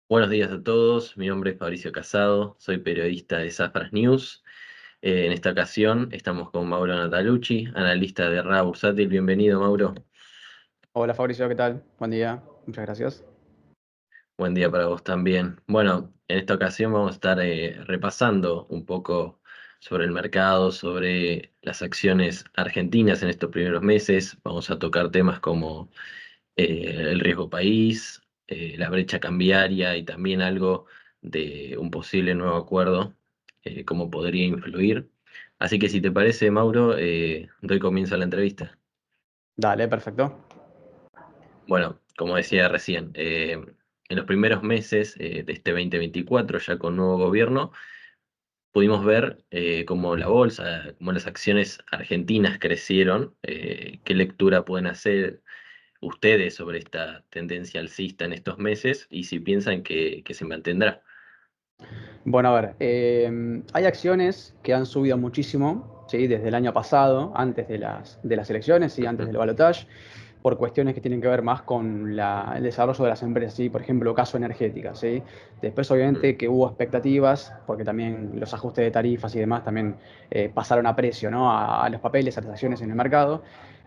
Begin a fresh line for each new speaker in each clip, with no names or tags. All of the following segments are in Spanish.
Buenos días a todos, mi nombre es Fabricio Casado, soy periodista de Safras News. En esta ocasión estamos con Mauro Natalucci, analista de RA Bursátil. Bienvenido, Mauro.
Hola Fabricio, ¿qué tal? Buen día, muchas gracias.
Buen día para vos también. Bueno, en esta ocasión vamos a estar repasando un poco sobre el mercado, sobre las acciones argentinas en estos primeros meses. Vamos a tocar temas como el riesgo país, la brecha cambiaria y también algo de un posible nuevo acuerdo, cómo podría influir. Así que si te parece, Mauro, doy comienzo a la entrevista.
Dale, perfecto.
Bueno, como decía recién, en los primeros meses de este 2024, ya con nuevo gobierno, pudimos ver cómo la bolsa, cómo las acciones argentinas crecieron. ¿Qué lectura pueden hacer ustedes sobre esta tendencia alcista en estos meses y si piensan que se mantendrá?
Bueno, a ver, hay acciones que han subido muchísimo, ¿sí? Desde el año pasado, antes de las elecciones y antes
Ujú,
del balotaje, por cuestiones que tienen que ver más con el desarrollo de las empresas, ¿sí? Por ejemplo, caso energética, ¿sí? Después,
ujú.
obviamente, que hubo expectativas, porque también los ajustes de tarifas y demás también pasaron a precio, ¿no? A los papeles, a las acciones en el mercado.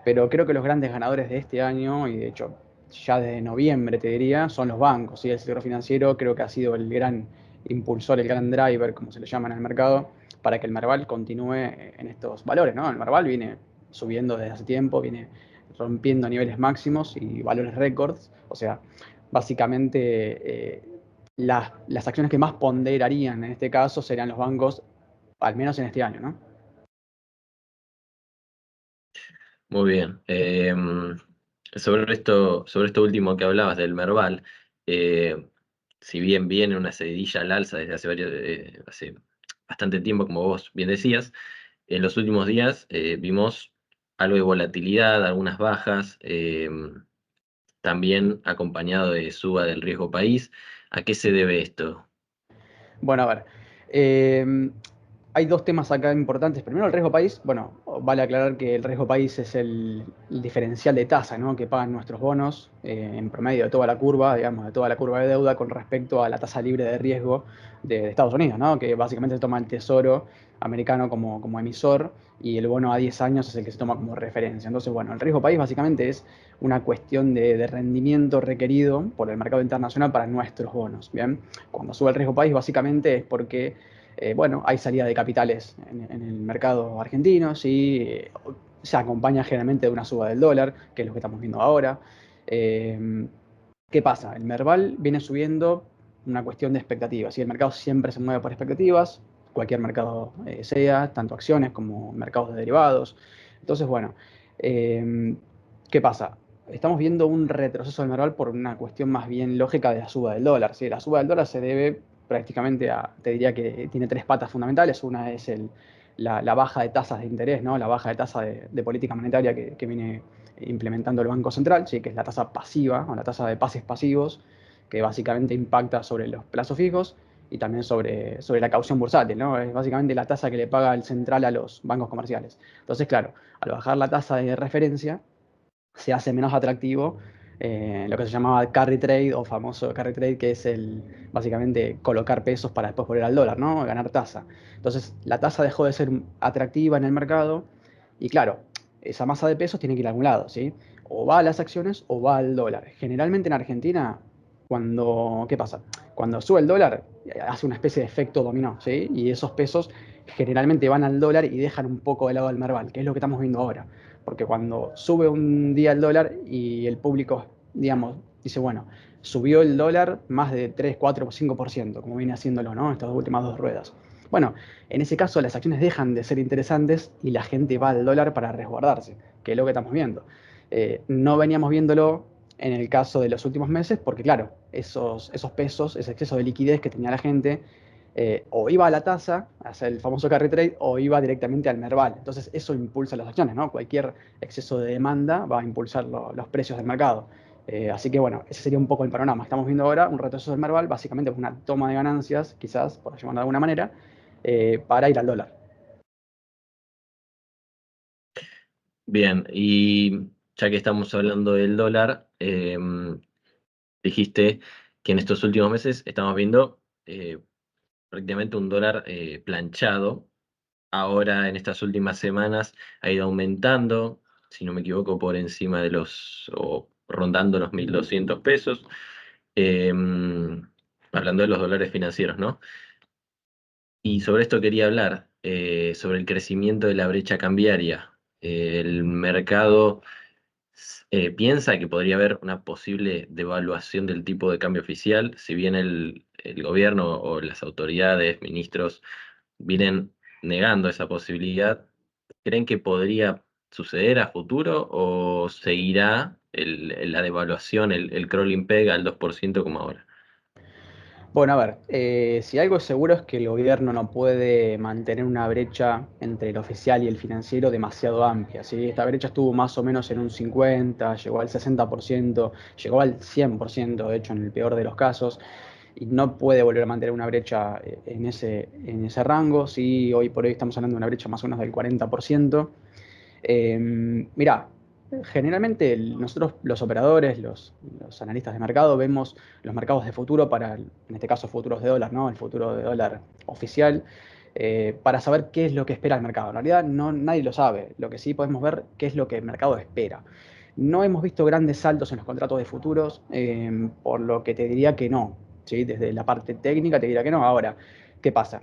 Pero creo que los grandes ganadores de este año, y de hecho ya desde noviembre te diría, son los bancos, ¿sí? El sector financiero creo que ha sido el gran impulsor, el gran driver, como se le llama en el mercado, para que el Merval continúe en estos valores, ¿no? El Merval viene subiendo desde hace tiempo, viene rompiendo niveles máximos y valores récords. O sea, básicamente las acciones que más ponderarían en este caso serían los bancos, al menos en este año, ¿no?
Muy bien. Sobre esto último que hablabas del Merval, eh, si bien viene una seguidilla al alza desde hace bastante tiempo, como vos bien decías, en los últimos días vimos algo de volatilidad, algunas bajas, también acompañado de suba del riesgo país. ¿A qué se debe esto?
Bueno, a ver. eh, Hay dos temas acá importantes. Primero, el riesgo país. Bueno, vale aclarar que el riesgo país es el diferencial de tasa, ¿no? Que pagan nuestros bonos en promedio de toda la curva, digamos, de toda la curva de deuda con respecto a la tasa libre de riesgo de Estados Unidos, ¿no? Que básicamente se toma el Tesoro americano como emisor y el bono a 10 años es el que se toma como referencia. Entonces, bueno, el riesgo país básicamente es una cuestión de rendimiento requerido por el mercado internacional para nuestros bonos, ¿bien? Cuando sube el riesgo país básicamente es porque bueno, hay salida de capitales en el mercado argentino, ¿sí? Se acompaña generalmente de una suba del dólar, que es lo que estamos viendo ahora. Eh, ¿Qué pasa? El Merval viene subiendo una cuestión de expectativas, ¿sí? El mercado siempre se mueve por expectativas, cualquier mercado sea, tanto acciones como mercados de derivados. Entonces, bueno, eh, ¿qué pasa? Estamos viendo un retroceso del Merval por una cuestión más bien lógica de la suba del dólar, ¿sí? La suba del dólar se debe prácticamente te diría que tiene tres patas fundamentales. Una es la baja de tasas de interés, ¿no? La baja de tasa de política monetaria que viene implementando el Banco Central, ¿sí? Que es la tasa pasiva o la tasa de pases pasivos, que básicamente impacta sobre los plazos fijos y también sobre la caución bursátil, ¿no? Es básicamente la tasa que le paga el central a los bancos comerciales. Entonces, claro, al bajar la tasa de referencia, se hace menos atractivo lo que se llamaba carry trade o famoso carry trade, que es básicamente colocar pesos para después volver al dólar, ¿no? Ganar tasa. Entonces, la tasa dejó de ser atractiva en el mercado y claro, esa masa de pesos tiene que ir a algún lado, ¿sí? O va a las acciones o va al dólar. Generalmente en Argentina, ¿qué pasa? Cuando sube el dólar, hace una especie de efecto dominó, ¿sí? Y esos pesos generalmente van al dólar y dejan un poco de lado al Merval, que es lo que estamos viendo ahora. Porque cuando sube un día el dólar y el público, digamos, dice, bueno, subió el dólar más de 3 4 o 5%, como viene haciéndolo, ¿no? Estas últimas dos ruedas. Bueno, en ese caso las acciones dejan de ser interesantes y la gente va al dólar para resguardarse, que es lo que estamos viendo. No veníamos viéndolo en el caso de los últimos meses porque, claro, esos pesos, ese exceso de liquidez que tenía la gente, o iba a la tasa, a hacer el famoso carry trade, o iba directamente al Merval. Entonces eso impulsa las acciones, ¿no? Cualquier exceso de demanda va a impulsar los precios del mercado. Así que bueno, ese sería un poco el panorama. Estamos viendo ahora un retroceso del Merval, básicamente una toma de ganancias, quizás, por llamarlo de alguna manera, para ir al dólar.
Bien, y ya que estamos hablando del dólar, dijiste que en estos últimos meses estamos viendo prácticamente un dólar planchado. Ahora en estas últimas semanas ha ido aumentando, si no me equivoco, por encima de o rondando los 1.200 pesos. Hablando de los dólares financieros, ¿no? Y sobre esto quería hablar, sobre el crecimiento de la brecha cambiaria. El mercado piensa que podría haber una posible devaluación del tipo de cambio oficial, si bien el gobierno o las autoridades, ministros, vienen negando esa posibilidad. ¿Creen que podría suceder a futuro o seguirá la devaluación, el crawling peg al 2% como ahora?
Bueno, a ver, si algo es seguro es que el gobierno no puede mantener una brecha entre el oficial y el financiero demasiado amplia, ¿sí? Esta brecha estuvo más o menos en un 50, llegó al 60%, llegó al 100%, de hecho, en el peor de los casos, y no puede volver a mantener una brecha en ese rango, sí, hoy por hoy estamos hablando de una brecha más o menos del 40%. Mirá, generalmente nosotros los operadores, los analistas de mercado, vemos los mercados de futuro para, en este caso, futuros de dólar, ¿no? El futuro de dólar oficial, para saber qué es lo que espera el mercado. En realidad, no, nadie lo sabe. Lo que sí podemos ver qué es lo que el mercado espera. No hemos visto grandes saltos en los contratos de futuros, por lo que te diría que no. ¿Sí? Desde la parte técnica te diría que no. Ahora, ¿qué pasa?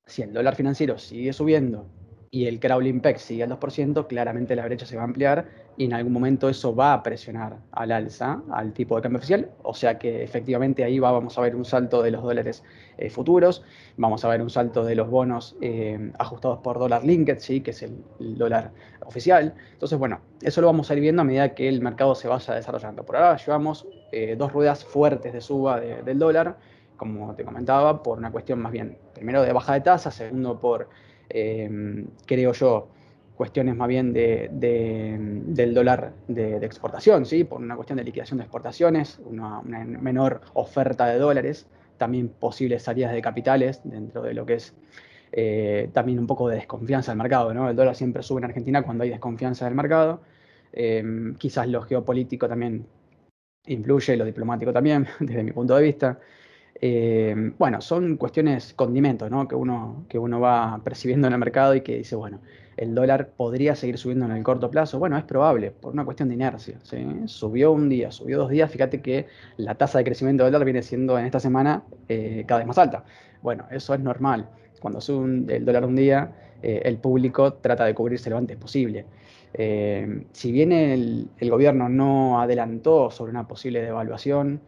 Si el dólar financiero sigue subiendo y el crawling peg sigue al 2%, claramente la brecha se va a ampliar y en algún momento eso va a presionar al alza al tipo de cambio oficial. O sea que efectivamente ahí vamos a ver un salto de los dólares futuros, vamos a ver un salto de los bonos ajustados por dólar linked, ¿sí? Que es el dólar oficial. Entonces, bueno, eso lo vamos a ir viendo a medida que el mercado se vaya desarrollando. Por ahora llevamos dos ruedas fuertes de suba del dólar, como te comentaba, por una cuestión más bien, primero de baja de tasa, segundo por, creo yo, cuestiones más bien del dólar de exportación, ¿sí? Por una cuestión de liquidación de exportaciones, una menor oferta de dólares, también posibles salidas de capitales dentro de lo que es también un poco de desconfianza del mercado, ¿no? El dólar siempre sube en Argentina cuando hay desconfianza del mercado. Quizás lo geopolítico también influye, lo diplomático también, desde mi punto de vista. Bueno, son cuestiones, condimentos, ¿no? Que uno va percibiendo en el mercado y que dice, bueno, el dólar podría seguir subiendo en el corto plazo. Bueno, es probable, por una cuestión de inercia, ¿sí? Subió un día, subió 2 días, fíjate que la tasa de crecimiento del dólar viene siendo en esta semana cada vez más alta. Bueno, eso es normal. Cuando sube el dólar un día, el público trata de cubrirse lo antes posible. Si bien el gobierno no adelantó sobre una posible devaluación,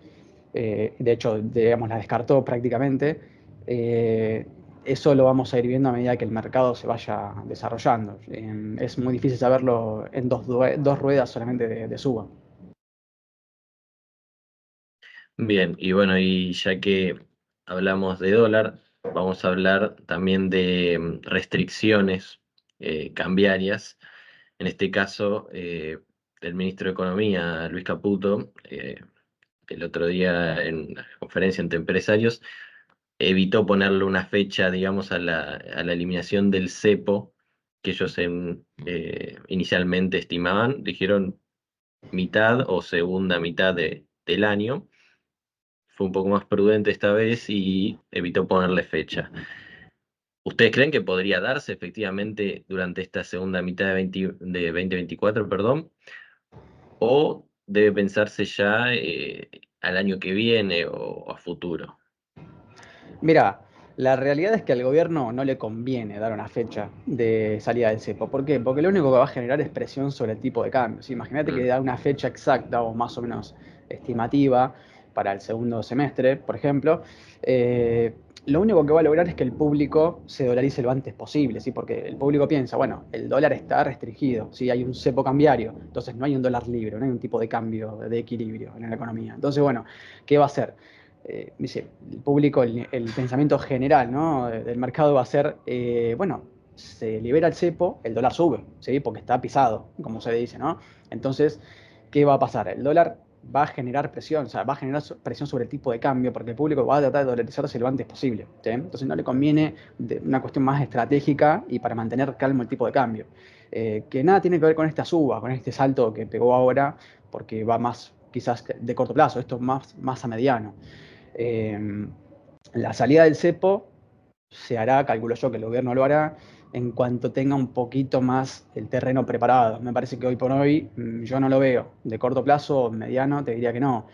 de hecho, digamos, la descartó prácticamente. Eh, Eso lo vamos a ir viendo a medida que el mercado se vaya desarrollando. Es muy difícil saberlo en dos ruedas solamente de suba.
Bien, y bueno, y ya que hablamos de dólar, vamos a hablar también de restricciones cambiarias. En este caso, el ministro de Economía, Luis Caputo, el otro día en una conferencia entre empresarios, evitó ponerle una fecha, digamos, a la eliminación del cepo que ellos inicialmente estimaban. Dijeron mitad o segunda mitad del año. Fue un poco más prudente esta vez y evitó ponerle fecha. ¿Ustedes creen que podría darse efectivamente durante esta segunda mitad de 2024, perdón? ¿O debe pensarse ya al año que viene o a futuro?
Mira, la realidad es que al gobierno no le conviene dar una fecha de salida del cepo. ¿Por qué? Porque lo único que va a generar es presión sobre el tipo de cambio. ¿Sí? Imagínate que
Mm.
da una fecha exacta o más o menos estimativa para el segundo semestre, por ejemplo. eh, lo único que va a lograr es que el público se dolarice lo antes posible, ¿sí? Porque el público piensa, bueno, el dólar está restringido, ¿sí? Hay un cepo cambiario, entonces no hay un dólar libre, no hay un tipo de cambio de equilibrio en la economía. Entonces, bueno, ¿qué va a hacer? Dice, el público, el pensamiento general, ¿no? Del mercado va a ser, bueno, se libera el cepo, el dólar sube, ¿sí? Porque está pisado, como se dice, ¿no? Entonces, ¿qué va a pasar? El dólar va a generar presión, o sea, va a generar presión sobre el tipo de cambio, porque el público va a tratar de dolarizarse lo antes posible, ¿sí? Entonces no le conviene una cuestión más estratégica y para mantener calmo el tipo de cambio. Que nada tiene que ver con esta suba, con este salto que pegó ahora, porque va más quizás de corto plazo, esto más a mediano. Eh, la salida del cepo se hará, calculo yo que el gobierno lo hará, en cuanto tenga un poquito más el terreno preparado. Me parece que hoy por hoy yo no lo veo. De corto plazo, mediano, te diría que no.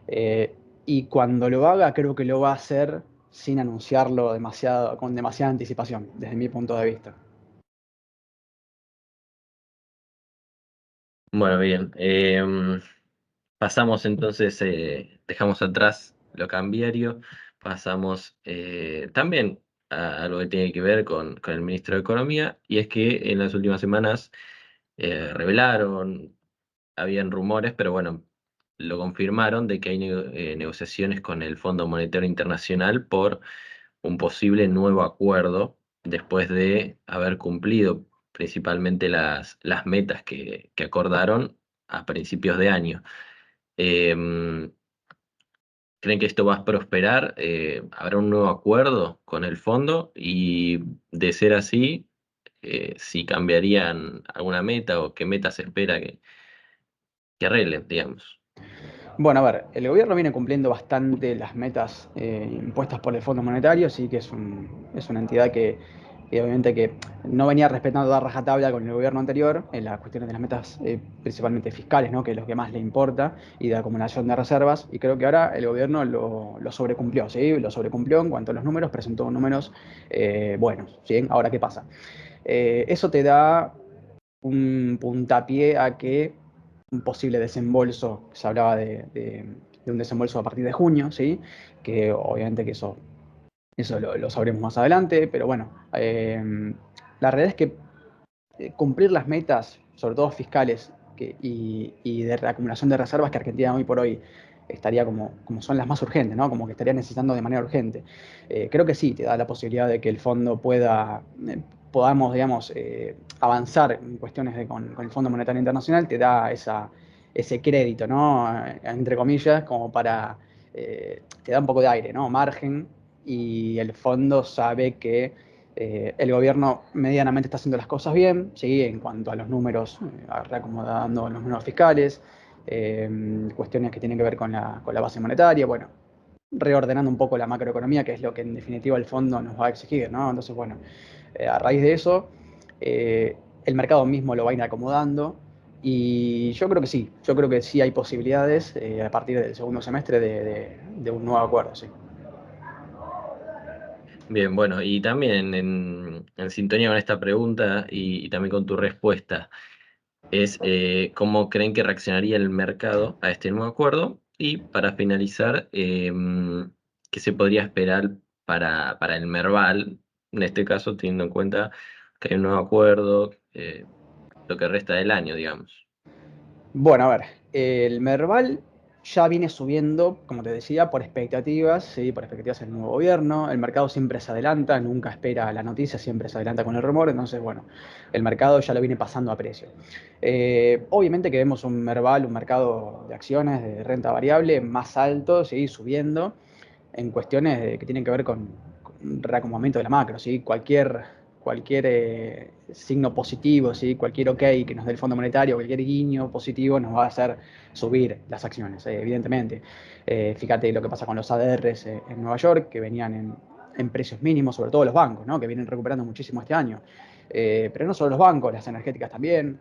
Eh, y cuando lo haga, creo que lo va a hacer sin anunciarlo demasiado, con demasiada anticipación, desde mi punto de vista.
Bueno, bien. Pasamos entonces, dejamos atrás lo cambiario, pasamos también a lo que tiene que ver con el ministro de Economía, y es que en las últimas semanas revelaron, habían rumores, pero bueno, lo confirmaron de que hay negociaciones con el Fondo Monetario Internacional por un posible nuevo acuerdo después de haber cumplido principalmente las metas que acordaron a principios de año. Em, ¿Creen que esto va a prosperar? ¿Habrá un nuevo acuerdo con el fondo? Y de ser así, si cambiarían alguna meta o qué meta se espera que arreglen, digamos.
Bueno, a ver, el gobierno viene cumpliendo bastante las metas impuestas por el Fondo Monetario, sí que es una entidad que obviamente que no venía respetando a rajatabla con el gobierno anterior en las cuestiones de las metas principalmente fiscales, ¿no? Que es lo que más le importa, y de acumulación de reservas, y creo que ahora el gobierno lo sobrecumplió, ¿sí? Lo sobrecumplió en cuanto a los números, presentó números buenos, ¿sí? Ahora, ¿qué pasa? Eso te da un puntapié a que un posible desembolso, se hablaba de un desembolso a partir de junio, ¿sí? Que obviamente que eso lo sabremos más adelante, pero bueno, la realidad es que cumplir las metas, sobre todo fiscales y de reacumulación de reservas que Argentina hoy por hoy estaría como son las más urgentes, ¿no? Como que estaría necesitando de manera urgente. Creo que sí, te da la posibilidad de que el fondo podamos, digamos, avanzar en cuestiones con el Fondo Monetario Internacional, te da ese crédito, ¿no? Entre comillas, como te da un poco de aire, ¿no? Margen, y el fondo sabe que el gobierno medianamente está haciendo las cosas bien, ¿sí? En cuanto a los números, reacomodando los números fiscales, cuestiones que tienen que ver con la base monetaria, bueno, reordenando un poco la macroeconomía, que es lo que en definitiva el fondo nos va a exigir, ¿no? Entonces, bueno, a raíz de eso, el mercado mismo lo va a ir acomodando. Y yo creo que sí hay posibilidades a partir del segundo semestre de un nuevo acuerdo, sí.
Bien, bueno, y también en sintonía con esta pregunta y también con tu respuesta, es cómo creen que reaccionaría el mercado a este nuevo acuerdo. Y para finalizar, qué se podría esperar para el Merval, en este caso teniendo en cuenta que hay un nuevo acuerdo, lo que resta del año, digamos.
Bueno, a ver, el Merval ya viene subiendo, como te decía, por expectativas, ¿sí? Por expectativas del nuevo gobierno. El mercado siempre se adelanta, nunca espera la noticia, siempre se adelanta con el rumor. Entonces, bueno, el mercado ya lo viene pasando a precio. Obviamente que vemos un Merval, un mercado de acciones de renta variable más alto, ¿sí? Subiendo en cuestiones que tienen que ver con reacomodamiento de la macro, ¿sí? Cualquier signo positivo, ¿sí? Cualquier ok que nos dé el Fondo Monetario, cualquier guiño positivo nos va a hacer subir las acciones, evidentemente. Fíjate lo que pasa con los ADRs en Nueva York, que venían en precios mínimos, sobre todo los bancos, ¿no? Que vienen recuperando muchísimo este año. Pero no solo los bancos, las energéticas también.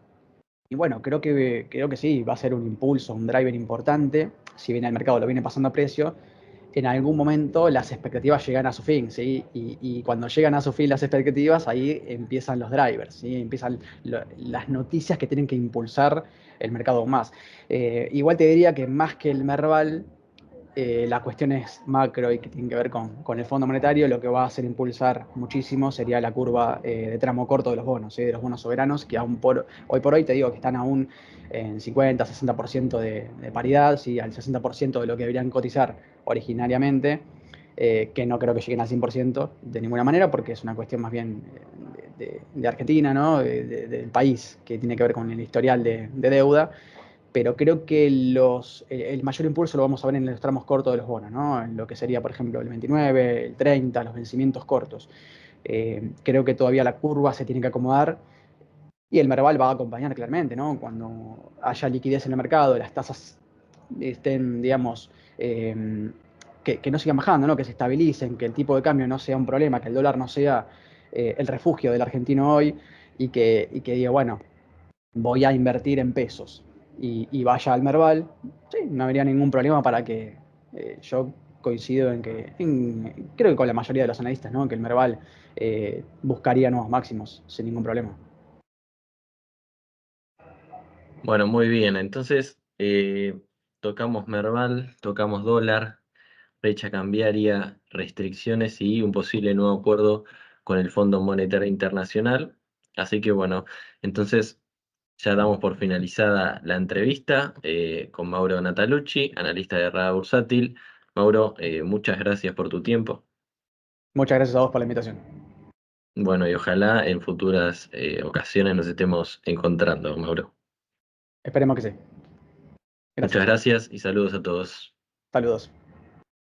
Y bueno, creo que sí, va a ser un impulso, un driver importante. Si bien el mercado lo viene pasando a precio, en algún momento las expectativas llegan a su fin, ¿sí? Y cuando llegan a su fin las expectativas, ahí empiezan los drivers, ¿sí? Empiezan las noticias que tienen que impulsar el mercado aún más. Igual te diría que más que el Merval, las cuestiones macro y que tienen que ver con el Fondo Monetario, lo que va a hacer impulsar muchísimo sería la curva de tramo corto de los bonos, ¿sí? De los bonos soberanos, que hoy por hoy te digo que están aún en 50, 60% de paridad, ¿sí? Al 60% de lo que deberían cotizar originariamente, que no creo que lleguen al 100% de ninguna manera, porque es una cuestión más bien de Argentina, ¿no? Del país, que tiene que ver con el historial de deuda, pero creo que el mayor impulso lo vamos a ver en los tramos cortos de los bonos, ¿no? En lo que sería, por ejemplo, el 29, el 30, los vencimientos cortos. Creo que todavía la curva se tiene que acomodar y el Merval va a acompañar claramente, ¿no? Cuando haya liquidez en el mercado, las tasas estén, digamos, que no sigan bajando, ¿no? Que se estabilicen, que el tipo de cambio no sea un problema, que el dólar no sea el refugio del argentino hoy y que diga, bueno, voy a invertir en pesos y vaya al Merval, sí, no habría ningún problema para que yo coincido en que, creo que con la mayoría de los analistas, ¿no? Que el Merval buscaría nuevos máximos sin ningún problema.
Bueno, muy bien. Entonces, tocamos Merval, tocamos dólar, fecha cambiaria, restricciones y un posible nuevo acuerdo con el Fondo Monetario Internacional. Así que bueno, entonces ya damos por finalizada la entrevista con Mauro Natalucci, analista de Rada Bursátil. Mauro, muchas gracias por tu tiempo.
Muchas gracias a vos por la invitación.
Bueno, y ojalá en futuras ocasiones nos estemos encontrando, Mauro.
Esperemos que sí.
Muchas
Gracias.
gracias y saludos a todos.
Saludos.